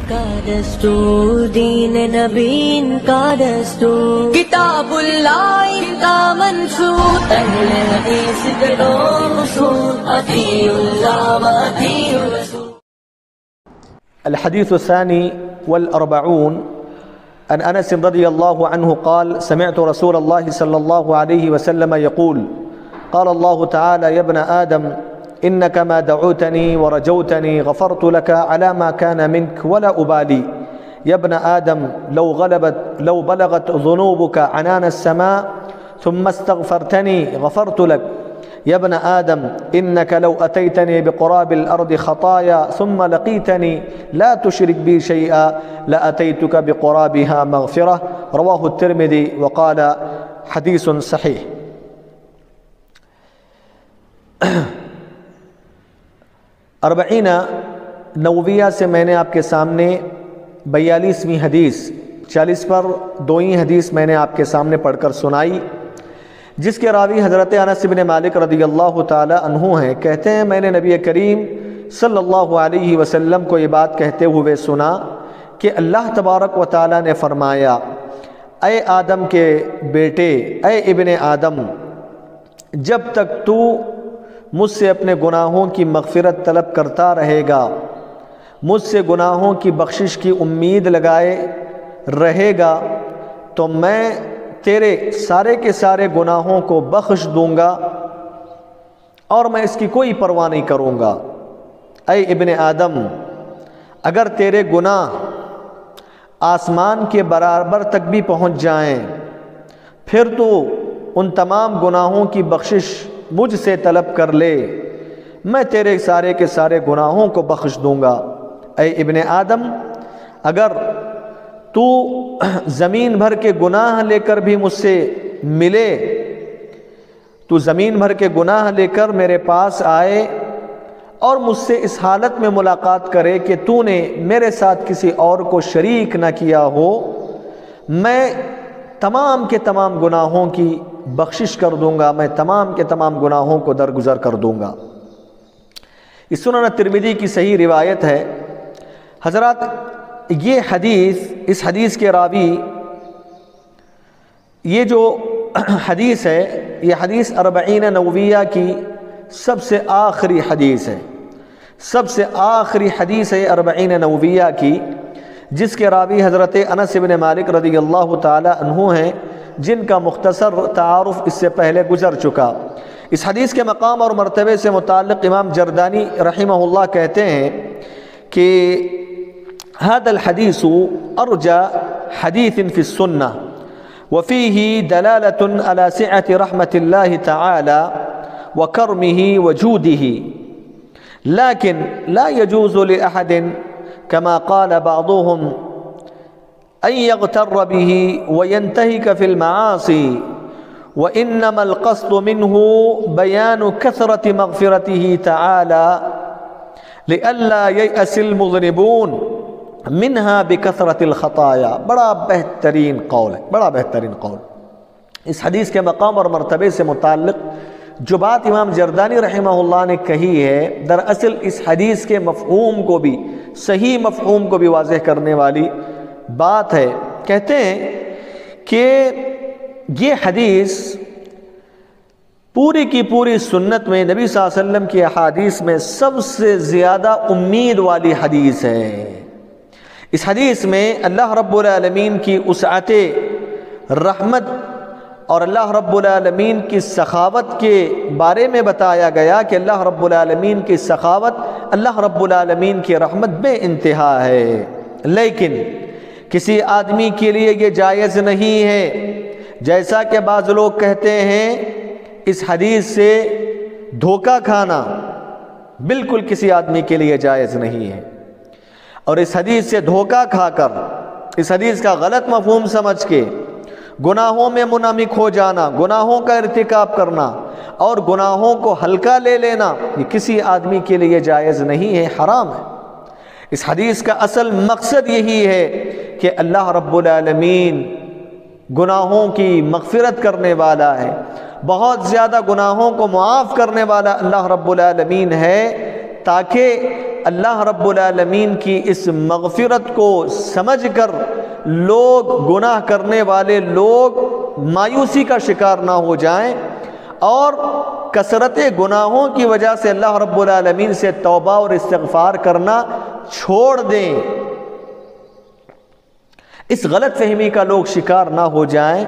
کا دستور، دین نبی کا دستور، کتاب اللہ کا منشور، اہل حدیث کے دو اصول، اطیعوا اللہ و اطیعوا الرسول۔ الحديث الثاني والأربعون عن أنس رضي الله عنه قال: سمعت رسول الله صلى الله عليه وسلم يقول: قال الله تعالى: يا ابن آدم إنك ما دعوتني ورجوتني غفرت لك على ما كان منك ولا أبالي. يا ابن آدم لو بلغت ذنوبك عنان السماء ثم استغفرتني غفرت لك. يا ابن آدم إنك لو أتيتني بقراب الأرض خطايا ثم لقيتني لا تشرك بي شيئا لأتيتك بقرابها مغفرة. رواه الترمذي وقال حديث صحيح۔ اربعین نوویہ سے میں نے آپ کے سامنے 42ویں حدیث 40 پر 2ویں حدیث میں نے آپ کے سامنے پڑھ کر سنائی، جس کے راوی حضرت انس بن مالک رضی اللہ تعالی عنہ ہیں۔ کہتے ہیں میں نے نبی کریم صلی اللہ علیہ وسلم کو یہ بات کہتے ہوئے سنا کہ اللہ تبارک و تعالی نے فرمایا: اے آدم کے بیٹے، اے ابن آدم، جب تک تو مجھ سے اپنے گناہوں کی مغفرت طلب کرتا رہے گا، مجھ سے گناہوں کی بخشش کی امید لگائے رہے گا، تو میں تیرے سارے کے سارے گناہوں کو بخش دوں گا اور میں اس کی کوئی پرواہ نہیں کروں گا۔ اے ابن آدم، اگر تیرے گناہ آسمان کے برابر تک بھی پہنچ جائیں، پھر تو ان تمام گناہوں کی بخشش مجھ سے طلب کر لے، میں تیرے سارے کے سارے گناہوں کو بخش دوں گا۔ اے ابن آدم، اگر تو زمین بھر کے گناہ لے کر بھی مجھ سے ملے، تو زمین بھر کے گناہ لے کر میرے پاس آئے اور مجھ سے اس حالت میں ملاقات کرے کہ تو نے میرے ساتھ کسی اور کو شریک نہ کیا ہو، میں تمام کے تمام گناہوں کی بخشش کر دوں گا، میں تمام کے تمام گناہوں کو درگزر کر دوں گا۔ اس سنن ترمذی کی صحیح روایت ہے۔ حضرات، یہ حدیث، اس حدیث کے راوی، یہ جو حدیث ہے، یہ حدیث اربعین نوویہ کی سب سے آخری حدیث ہے، سب سے آخری حدیث ہے اربعین نوویہ کی، جس کے راوی حضرت انس بن مالک رضی اللہ تعالی عنہ ہیں، جن کا مختصر تعارف اس سے پہلے گزر چکا۔ اس حدیث کے مقام اور مرتبے سے متعلق امام جردانی رحمہ اللہ کہتے ہیں کہ هذا الحديث أرجى حديث في السنة وفيه دلالة على سعة رحمة الله تعالى وكرمه وجوده، لكن لا يجوز لأحد كما قال بعضهم أن يغتر به وينتهك في المعاصي، وإنما القصد منه بيان كثرة مغفرته تعالى لئلا ييأس المذنبون منها بکثرت الخطایا۔ بڑا بہترین قول ہے، بڑا بہترین قول۔ اس حدیث کے مقام اور مرتبے سے متعلق جو بات امام جردانی رحمہ اللہ نے کہی ہے، دراصل اس حدیث کے مفہوم کو بھی، صحیح مفہوم کو بھی واضح کرنے والی بات ہے۔ کہتے ہیں کہ یہ حدیث پوری کی پوری سنت میں، نبی صلی اللہ علیہ وسلم کی احادیث میں سب سے زیادہ امید والی حدیث ہے۔ اس حدیث میں اللہ رب العالمین کی وسعت رحمت اور اللہ رب العالمین کی سخاوت کے بارے میں بتایا گیا کہ اللہ رب العالمین کی سخاوت، اللہ رب العالمین کی رحمت بے انتہا ہے، لیکن کسی آدمی کے لیے یہ جائز نہیں ہے، جیسا کہ بعض لوگ کہتے ہیں اس حدیث سے دھوکہ کھانا بالکل کسی آدمی کے لیے جائز نہیں ہے، اور اس حدیث سے دھوکہ کھا کر، اس حدیث کا غلط مفہوم سمجھ کے گناہوں میں منہمک ہو جانا، گناہوں کا ارتکاب کرنا اور گناہوں کو ہلکا لے لینا، یہ کسی آدمی کے لیے جائز نہیں ہے، حرام ہے۔ اس حدیث کا اصل مقصد یہی ہے کہ اللہ رب العالمین گناہوں کی مغفرت کرنے والا ہے، بہت زیادہ گناہوں کو معاف کرنے والا اللہ رب العالمین ہے، تاکہ اللہ رب العالمین کی اس مغفرت کو سمجھ کر لوگ، گناہ کرنے والے لوگ مایوسی کا شکار نہ ہو جائیں اور کثرت گناہوں کی وجہ سے اللہ رب العالمین سے توبہ اور استغفار کرنا چھوڑ دیں، اس غلط فہمی کا لوگ شکار نہ ہو جائیں۔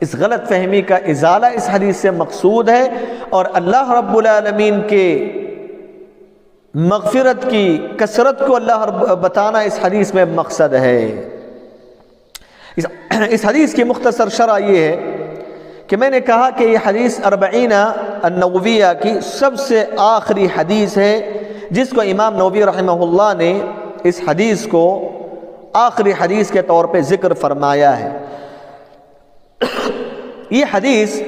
اس غلط فہمی کا ازالہ اس حدیث سے مقصود ہے، اور اللہ رب العالمین کے مغفرت کی کثرت کو اللہ بتانا اس حدیث میں مقصد ہے۔ اس حدیث کی مختصر شرح یہ ہے کہ میں نے کہا کہ یہ حدیث اربعین النوویہ کی سب سے آخری حدیث ہے، جس کو امام نووی رحمہ اللہ نے اس حدیث کو آخری حدیث کے طور پہ ذکر فرمایا ہے۔ یہ حدیث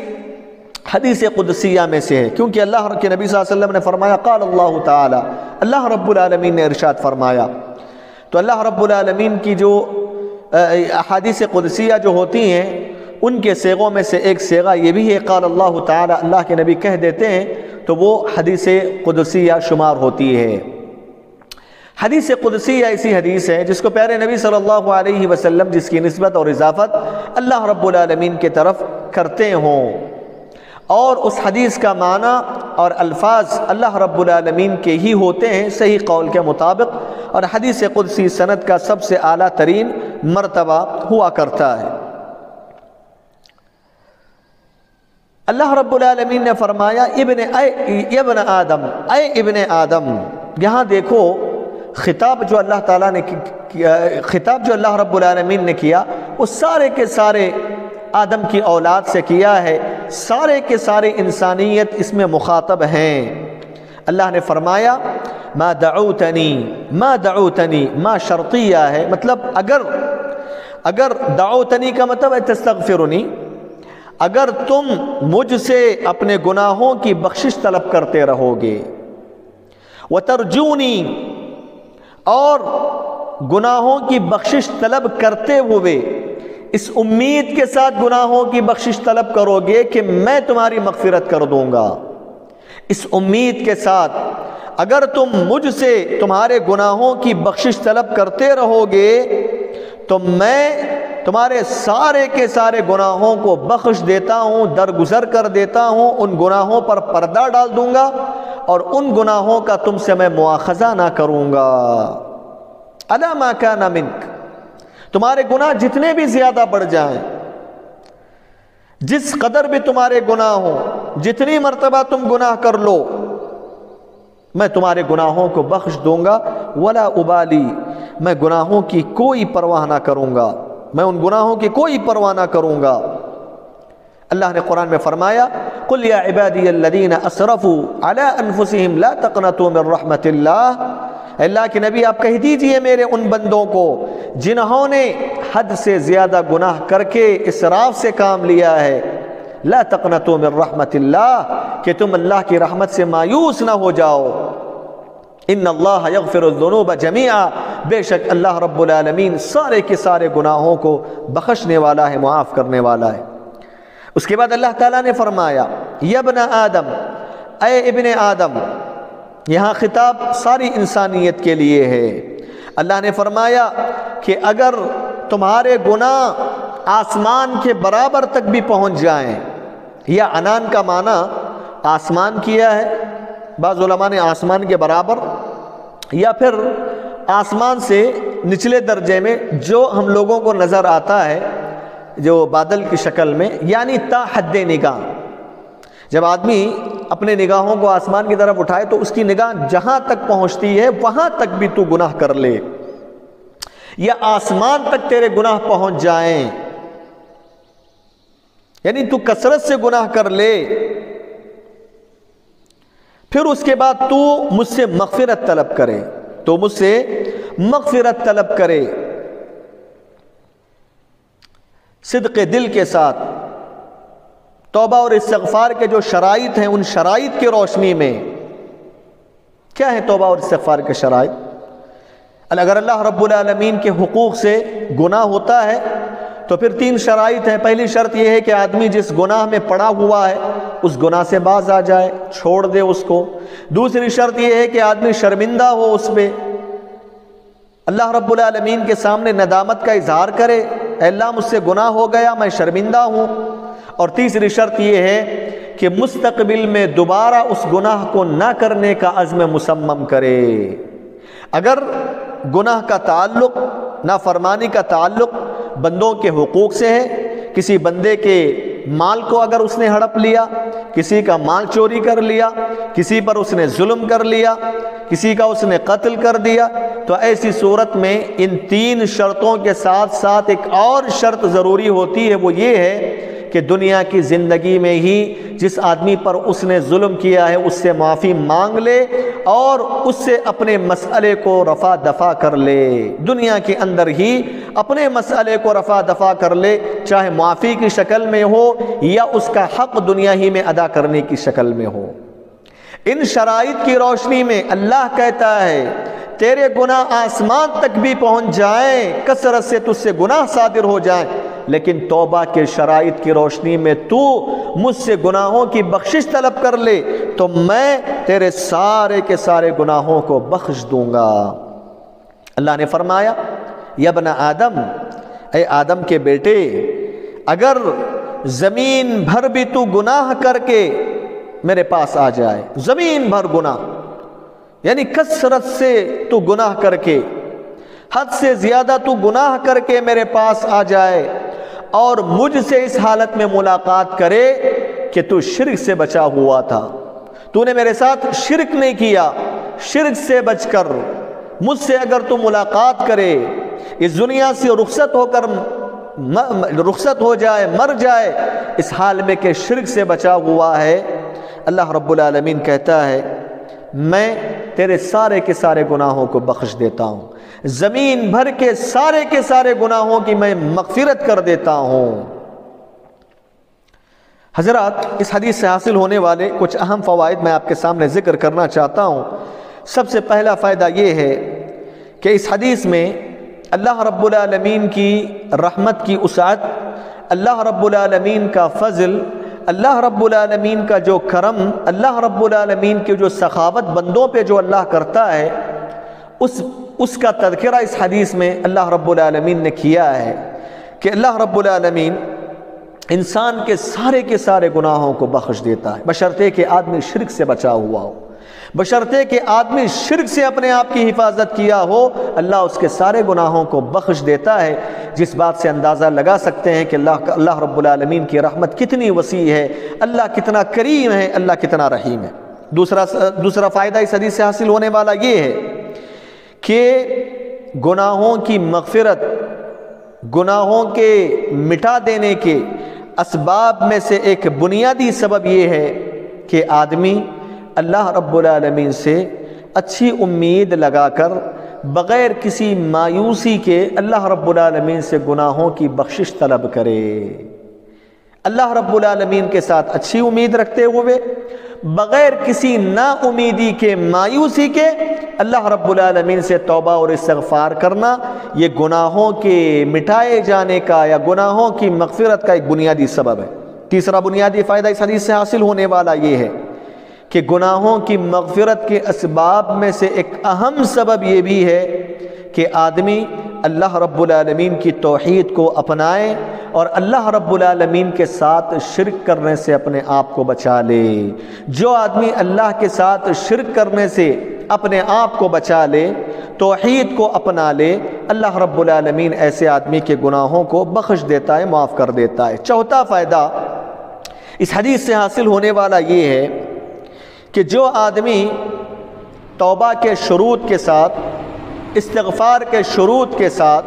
قدسیہ میں سے ہے، کیونکہ اللہ کے نبی صلی اللہ علیہ وسلم نے فرمایا قال اللہ تعالی، اللہ رب العالمین نے ارشاد فرمایا۔ تو اللہ رب العالمین کی جو احادیث قدسیہ جو ہوتی ہیں ان کے صیغوں میں سے ایک صیغہ یہ بھی ہے قال اللہ تعالی، اللہ کے نبی کہہ دیتے ہیں تو وہ حدیث قدسیہ شمار ہوتی ہے۔ حدیث قدسیہ ایسی حدیث ہے جس کو پیارے نبی صلی اللہ علیہ وسلم جس کی نسبت اور اضافت اللہ رب العالمین کی طرف کرتے ہوں، اور اس حدیث کا معنی اور الفاظ اللہ رب العالمین کے ہی ہوتے ہیں صحیح قول کے مطابق، اور حدیث قدسی سند کا سب سے اعلیٰ ترین مرتبہ ہوا کرتا ہے۔ اللہ رب العالمین نے فرمایا ابن آدم، اے ابن آدم۔ یہاں دیکھو خطاب جو اللہ تعالیٰ نے خطاب جو اللہ رب العالمین نے کیا وہ سارے کے سارے آدم کی اولاد سے کیا ہے، سارے کے سارے انسانیت اس میں مخاطب ہیں۔ اللہ نے فرمایا ما دعوتنی، ما شرطیہ ہے، مطلب اگر دعوتنی کا مطلب ہے تستغفرنی، اگر تم مجھ سے اپنے گناہوں کی بخشش طلب کرتے رہو گے، وترجونی، اور گناہوں کی بخشش طلب کرتے ہوئے اس امید کے ساتھ گناہوں کی بخشش طلب کرو گے کہ میں تمہاری مغفرت کر دوں گا، اس امید کے ساتھ اگر تم مجھ سے تمہارے گناہوں کی بخشش طلب کرتے رہو گے تو میں تمہارے سارے کے سارے گناہوں کو بخش دیتا ہوں، درگزر کر دیتا ہوں، ان گناہوں پر پردہ ڈال دوں گا اور ان گناہوں کا تم سے میں مواخذہ نہ کروں گا۔ الا ما کان منک، تمہارے گناہ جتنے بھی زیادہ بڑھ جائیں، جس قدر بھی تمہارے گناہ ہوں، جتنی مرتبہ تم گناہ کر لو، میں تمہارے گناہوں کو بخش دوں گا۔ ولا ابالی، میں گناہوں کی کوئی پرواہ نہ کروں گا، میں ان گناہوں کی کوئی پرواہ نہ کروں گا۔ اللہ نے قرآن میں فرمایا قل یا عبادی الذین اسرفوا علی انفسہم لا تقنطوا من رحمت اللہ، اللہ کے نبی آپ کہہ دیجئے میرے ان بندوں کو جنہوں نے حد سے زیادہ گناہ کر کے اسراف سے کام لیا ہے، لا تقنطوا من رحمت اللہ، کہ تم اللہ کی رحمت سے مایوس نہ ہو جاؤ۔ ان اللہ یغفر الذنوب جمیعا، بے شک اللہ رب العالمین سارے کے سارے گناہوں کو بخشنے والا ہے، معاف کرنے والا ہے۔ اس کے بعد اللہ تعالیٰ نے فرمایا یا ابن آدم، اے ابن آدم، یہاں خطاب ساری انسانیت کے لیے ہے۔ اللہ نے فرمایا کہ اگر تمہارے گناہ آسمان کے برابر تک بھی پہنچ جائیں، یا عنان کا معنی آسمان کیا ہے، بعض علماء نے آسمان کے برابر، یا پھر آسمان سے نچلے درجے میں جو ہم لوگوں کو نظر آتا ہے جو بادل کی شکل میں، یعنی تا حد نگاہ، جب آدمی اپنے نگاہوں کو آسمان کی طرف اٹھائے تو اس کی نگاہ جہاں تک پہنچتی ہے وہاں تک بھی تو گناہ کر لے، یا آسمان تک تیرے گناہ پہنچ جائیں، یعنی تو کثرت سے گناہ کر لے، پھر اس کے بعد تو مجھ سے مغفرت طلب کرے، تو مجھ سے مغفرت طلب کرے صدق دل کے ساتھ، توبہ اور استغفار کے جو شرائط ہیں ان شرائط کی روشنی میں۔ کیا ہے توبہ اور استغفار کے شرائط؟ اگر اللہ رب العالمین کے حقوق سے گناہ ہوتا ہے تو پھر 3 شرائط ہیں۔ پہلی شرط یہ ہے کہ آدمی جس گناہ میں پڑا ہوا ہے اس گناہ سے باز آ جائے، چھوڑ دے اس کو۔ دوسری شرط یہ ہے کہ آدمی شرمندہ ہو اس پہ، اللہ رب العالمین کے سامنے ندامت کا اظہار کرے، اے اللہ مجھ سے گناہ ہو گیا، میں شرمندہ ہوں۔ اور تیسری شرط یہ ہے کہ مستقبل میں دوبارہ اس گناہ کو نہ کرنے کا عزم مصمم کرے۔ اگر گناہ کا تعلق، نافرمانی کا تعلق بندوں کے حقوق سے ہے، کسی بندے کے مال کو اگر اس نے ہڑپ لیا، کسی کا مال چوری کر لیا، کسی پر اس نے ظلم کر لیا، کسی کا اس نے قتل کر دیا، تو ایسی صورت میں ان 3 شرطوں کے ساتھ ساتھ ایک اور شرط ضروری ہوتی ہے، وہ یہ ہے کہ دنیا کی زندگی میں ہی جس آدمی پر اس نے ظلم کیا ہے اس سے معافی مانگ لے اور اس سے اپنے مسئلے کو رفع دفع کر لے، دنیا کے اندر ہی اپنے مسئلے کو رفع دفع کر لے، چاہے معافی کی شکل میں ہو یا اس کا حق دنیا ہی میں ادا کرنے کی شکل میں ہو۔ ان شرائط کی روشنی میں اللہ کہتا ہے تیرے گناہ آسمان تک بھی پہنچ جائیں، کثرت سے تجھ سے گناہ صادر ہو جائیں، لیکن توبہ کے شرائط کی روشنی میں تو مجھ سے گناہوں کی بخشش طلب کر لے تو میں تیرے سارے کے سارے گناہوں کو بخش دوں گا۔ اللہ نے فرمایا یا ابن آدم، اے آدم کے بیٹے، اگر زمین بھر بھی تو گناہ کر کے میرے پاس آ جائے، زمین بھر گناہ یعنی کثرت سے تو گناہ کر کے، حد سے زیادہ تو گناہ کر کے میرے پاس آ جائے اور مجھ سے اس حالت میں ملاقات کرے کہ تو شرک سے بچا ہوا تھا، تو نے میرے ساتھ شرک نہیں کیا، شرک سے بچ کر مجھ سے اگر تو ملاقات کرے، اس دنیا سے رخصت ہو جائے، مر جائے اس حال میں کہ شرک سے بچا ہوا ہے، اللہ رب العالمین کہتا ہے میں تیرے سارے کے سارے گناہوں کو بخش دیتا ہوں، زمین بھر کے سارے گناہوں کی میں مغفرت کر دیتا ہوں۔ حضرات، اس حدیث سے حاصل ہونے والے کچھ اہم فوائد میں آپ کے سامنے ذکر کرنا چاہتا ہوں۔ سب سے پہلا فائدہ یہ ہے کہ اس حدیث میں اللہ رب العالمین کی رحمت کی وسعت، اللہ رب العالمین کا فضل، اللہ رب العالمین کا جو کرم، اللہ رب العالمین کی جو سخاوت بندوں پہ جو اللہ کرتا ہے، اس کا تذکرہ اس حدیث میں اللہ رب العالمین نے کیا ہے کہ اللہ رب العالمین انسان کے سارے گناہوں کو بخش دیتا ہے، بشرطے کہ آدمی شرک سے بچا ہوا ہو، بشرطے کہ آدمی شرک سے اپنے آپ کی حفاظت کیا ہو، اللہ اس کے سارے گناہوں کو بخش دیتا ہے، جس بات سے اندازہ لگا سکتے ہیں کہ اللہ رب العالمین کی رحمت کتنی وسیع ہے، اللہ کتنا کریم ہے، اللہ کتنا رحیم ہے۔ دوسرا فائدہ اس حدیث سے حاصل ہونے والا یہ ہے کہ گناہوں کی مغفرت، گناہوں کے مٹا دینے کے اسباب میں سے ایک بنیادی سبب یہ ہے کہ آدمی اللہ رب العالمین سے اچھی امید لگا کر بغیر کسی مایوسی کے اللہ رب العالمین سے گناہوں کی بخشش طلب کرے، اللہ رب العالمین کے ساتھ اچھی امید رکھتے ہوئے بغیر کسی نا امیدی کے، مایوسی کے اللہ رب العالمین سے توبہ اور استغفار کرنا، یہ گناہوں کے مٹائے جانے کا یا گناہوں کی مغفرت کا ایک بنیادی سبب ہے۔ تیسرا بنیادی فائدہ اس حدیث سے حاصل ہونے والا یہ ہے کہ گناہوں کی مغفرت کے اسباب میں سے ایک اہم سبب یہ بھی ہے کہ آدمی اللہ رب العالمین کی توحید کو اپنائے اور اللہ رب العالمین کے ساتھ شرک کرنے سے اپنے آپ کو بچا لے۔ جو آدمی اللہ کے ساتھ شرک کرنے سے اپنے آپ کو بچا لے، توحید کو اپنا لے، اللہ رب العالمین ایسے آدمی کے گناہوں کو بخش دیتا ہے، معاف کر دیتا ہے۔ چوتھا فائدہ اس حدیث سے حاصل ہونے والا یہ ہے کہ جو آدمی توبہ کے شروط کے ساتھ، استغفار کے شروط کے ساتھ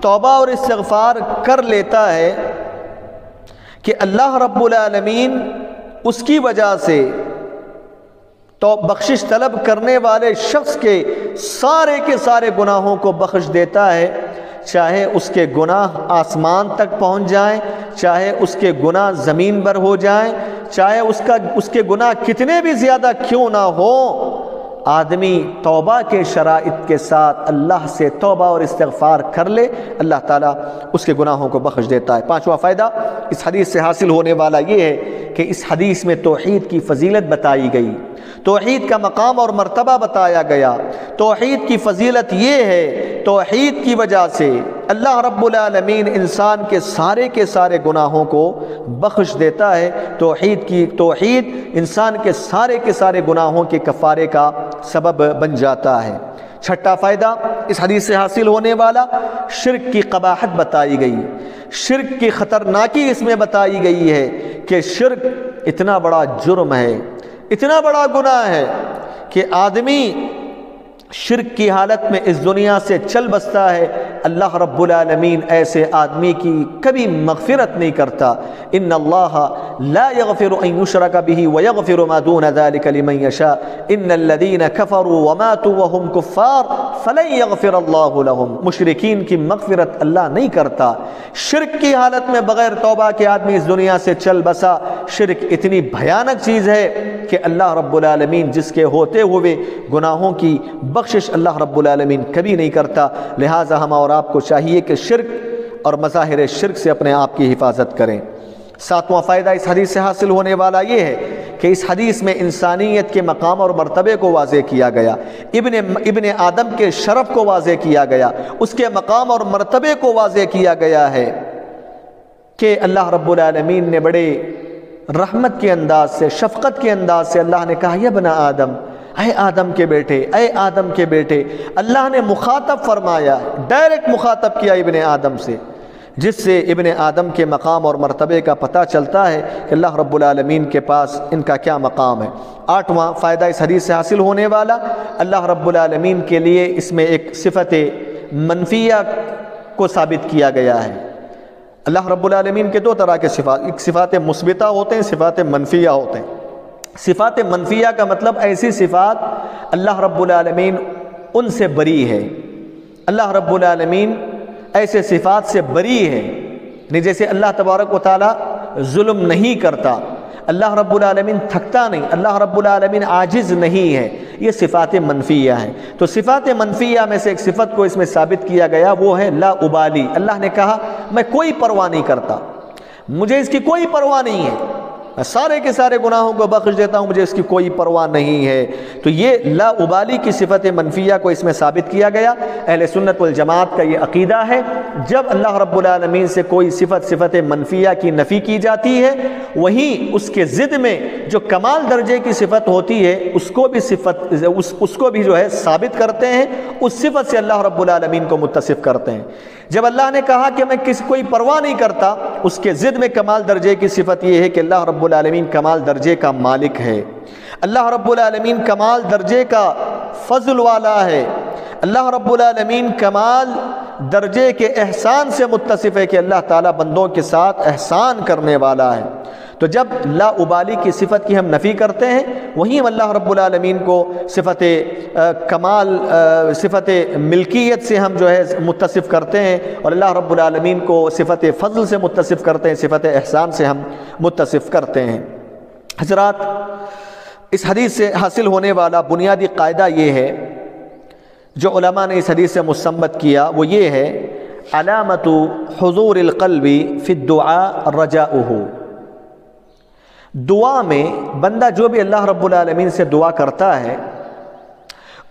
توبہ اور استغفار کر لیتا ہے کہ اللہ رب العالمین اس کی وجہ سے تو بخشش طلب کرنے والے شخص کے سارے گناہوں کو بخش دیتا ہے، چاہے اس کے گناہ آسمان تک پہنچ جائیں، چاہے اس کے گناہ زمین بھر ہو جائیں، چاہے اس کے گناہ کتنے بھی زیادہ کیوں نہ ہو، آدمی توبہ کے شرائط کے ساتھ اللہ سے توبہ اور استغفار کر لے، اللہ تعالیٰ اس کے گناہوں کو بخش دیتا ہے۔ پانچواں فائدہ اس حدیث سے حاصل ہونے والا یہ ہے کہ اس حدیث میں توحید کی فضیلت بتائی گئی، توحید کا مقام اور مرتبہ بتایا گیا۔ توحید کی فضیلت یہ ہے، توحید کی وجہ سے اللہ رب العالمین انسان کے سارے گناہوں کو بخش دیتا ہے۔ توحید انسان کے سارے گناہوں کے کفارے کا سبب بن جاتا ہے۔ چھٹا فائدہ اس حدیث سے حاصل ہونے والا، شرک کی قباحت بتائی گئی، شرک کی خطرناکی اس میں بتائی گئی ہے کہ شرک اتنا بڑا جرم ہے، اتنا بڑا گناہ ہے کہ آدمی شرک کی حالت میں اس دنیا سے چل بستا ہے، اللہ رب العالمین ایسے آدمی کی کبھی مغفرت نہیں کرتا۔ ان اللہ لا یغفر ان یشرک بہ ویغفر ما دون ذلک لمن یشاء ان الذین کفروا وماتوا وهم کفار فلن یغفر اللہ لهم۔ مشرکین کی مغفرت اللہ نہیں کرتا۔ شرک کی حالت میں بغیر توبہ کے آدمی اس دنیا سے چل بسا۔ شرک اتنی بھیانک چیز ہے کہ اللہ رب العالمین جس کے ہوتے ہوئے گناہوں کی بخشش اللہ رب العالمین کبھی نہیں کرتا۔ لہٰذا ہم اور آپ کو چاہیے کہ شرک اور مظاہر شرک سے اپنے آپ کی حفاظت کریں۔ ساتواں فائدہ اس حدیث سے حاصل ہونے والا یہ ہے کہ اس حدیث میں انسانیت کے مقام اور مرتبے کو واضح کیا گیا، ابن آدم کے شرف کو واضح کیا گیا، اس کے مقام اور مرتبے کو واضح کیا گیا ہے کہ اللہ رب العالمین نے بڑے رحمت کے انداز سے، شفقت کے انداز سے اللہ نے کہا یا ابن آدم، اے آدم کے بیٹے، اے آدم کے بیٹے۔ اللہ نے مخاطب فرمایا، ڈائریکٹ مخاطب کیا ابن آدم سے، جس سے ابن آدم کے مقام اور مرتبے کا پتہ چلتا ہے کہ اللہ رب العالمین کے پاس ان کا کیا مقام ہے۔ آٹھواں فائدہ اس حدیث سے حاصل ہونے والا، اللہ رب العالمین کے لیے اس میں ایک صفت منفیہ کو ثابت کیا گیا ہے۔ اللہ رب العالمین کے دو طرح کے صفات، ایک صفات مثبتہ ہوتے ہیں، صفات منفیہ ہوتے ہیں۔ صفات منفیہ کا مطلب ایسی صفات اللہ رب العالمین ان سے بری ہے، اللہ رب العالمین ایسے صفات سے بری ہے، جیسے اللہ تبارک و تعالی ظلم نہیں کرتا، اللہ رب العالمین تھکتا نہیں، اللہ رب العالمین عاجز نہیں ہے، یہ صفات منفیہ ہیں۔ تو صفات منفیہ میں سے ایک صفت کو اس میں ثابت کیا گیا، وہ ہے لا ابالی۔ اللہ نے کہا میں کوئی پرواہ نہیں کرتا، مجھے اس کی کوئی پرواہ نہیں ہے، میں سارے کے سارے گناہوں کو بخش دیتا ہوں، مجھے اس کی کوئی پرواہ نہیں ہے۔ تو یہ لا ابالی کی صفت منفیہ کو اس میں ثابت کیا گیا۔ اہل سنت والجماعت کا یہ عقیدہ ہے، جب اللہ رب العالمین سے کوئی صفت منفیہ کی نفی کی جاتی ہے، وہیں اس کے ضد میں جو کمال درجے کی صفت ہوتی ہے اس کو بھی جو ہے ثابت کرتے ہیں، اس صفت سے اللہ رب العالمین کو متصف کرتے ہیں۔ جب اللہ نے کہا کہ میں کوئی پرواہ نہیں کرتا، اس کے ضد میں کمال درجے کی صفت یہ ہے کہ اللہ رب العالمین کمال درجے کا مالک ہے، اللہ رب العالمین کمال درجے کا فضل والا ہے، اللہ رب العالمین کمال درجے کے احسان سے متصف ہے کہ اللہ تعالیٰ بندوں کے ساتھ احسان کرنے والا ہے۔ تو جب لا ابالی کی صفت کی ہم نفی کرتے ہیں، وہیں ہم اللہ رب العالمین کو صفت کمال، صفت ملکیت سے ہم جو ہے متصف کرتے ہیں، اور اللہ رب العالمین کو صفت فضل سے متصف کرتے ہیں، صفت احسان سے ہم متصف کرتے ہیں۔ حضرات، اس حدیث سے حاصل ہونے والا بنیادی قاعدہ یہ ہے جو علماء نے اس حدیث سے مستنبط کیا، وہ یہ ہے علامت حضور القلب فی الدعاء رجاؤہ۔ دعا میں بندہ جو بھی اللہ رب العالمین سے دعا کرتا ہے،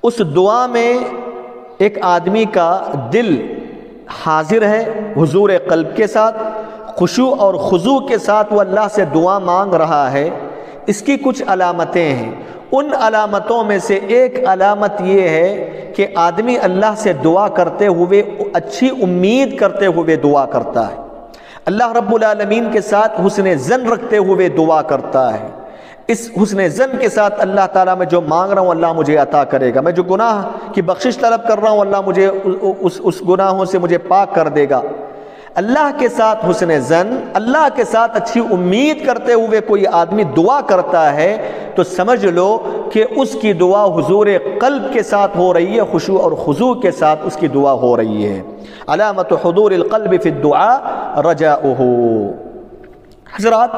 اس دعا میں ایک آدمی کا دل حاضر ہے حضور قلب کے ساتھ، خشوع اور خضوع کے ساتھ وہ اللہ سے دعا مانگ رہا ہے۔ اس کی کچھ علامتیں ہیں، ان علامتوں میں سے ایک علامت یہ ہے کہ آدمی اللہ سے دعا کرتے ہوئے اچھی امید کرتے ہوئے دعا کرتا ہے، اللہ رب العالمین کے ساتھ حسن ظن رکھتے ہوئے دعا کرتا ہے۔ اس حسن ظن کے ساتھ اللہ تعالیٰ میں جو مانگ رہا ہوں اللہ مجھے عطا کرے گا، میں جو گناہ کی بخشش طلب کر رہا ہوں اللہ مجھے اس گناہوں سے مجھے پاک کر دے گا۔ اللہ کے ساتھ حسن ظن، اللہ کے ساتھ اچھی امید کرتے ہوئے کوئی آدمی دعا کرتا ہے تو سمجھ لو کہ اس کی دعا حضور قلب کے ساتھ ہو رہی ہے، خشوع اور خضوع کے ساتھ اس کی دعا ہو رہی ہے۔ علامت حضور القلب فی الدعاء رجاؤہ۔ حضرات،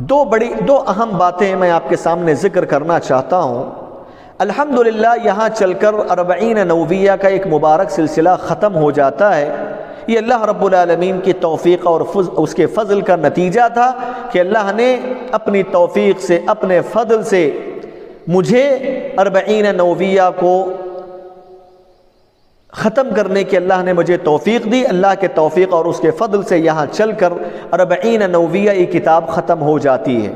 دو اہم باتیں میں آپ کے سامنے ذکر کرنا چاہتا ہوں۔ الحمدللہ یہاں چل کر 40 نوویہ کا ایک مبارک سلسلہ ختم ہو جاتا ہے۔ یہ اللہ رب العالمین کی توفیق اور اس کے فضل کا نتیجہ تھا کہ اللہ نے اپنی توفیق سے، اپنے فضل سے مجھے 40 نوویہ کو ختم کرنے کی اللہ نے مجھے توفیق دی۔ اللہ کے توفیق اور اس کے فضل سے یہاں چل کر 40 نوویہ یہ کتاب ختم ہو جاتی ہے۔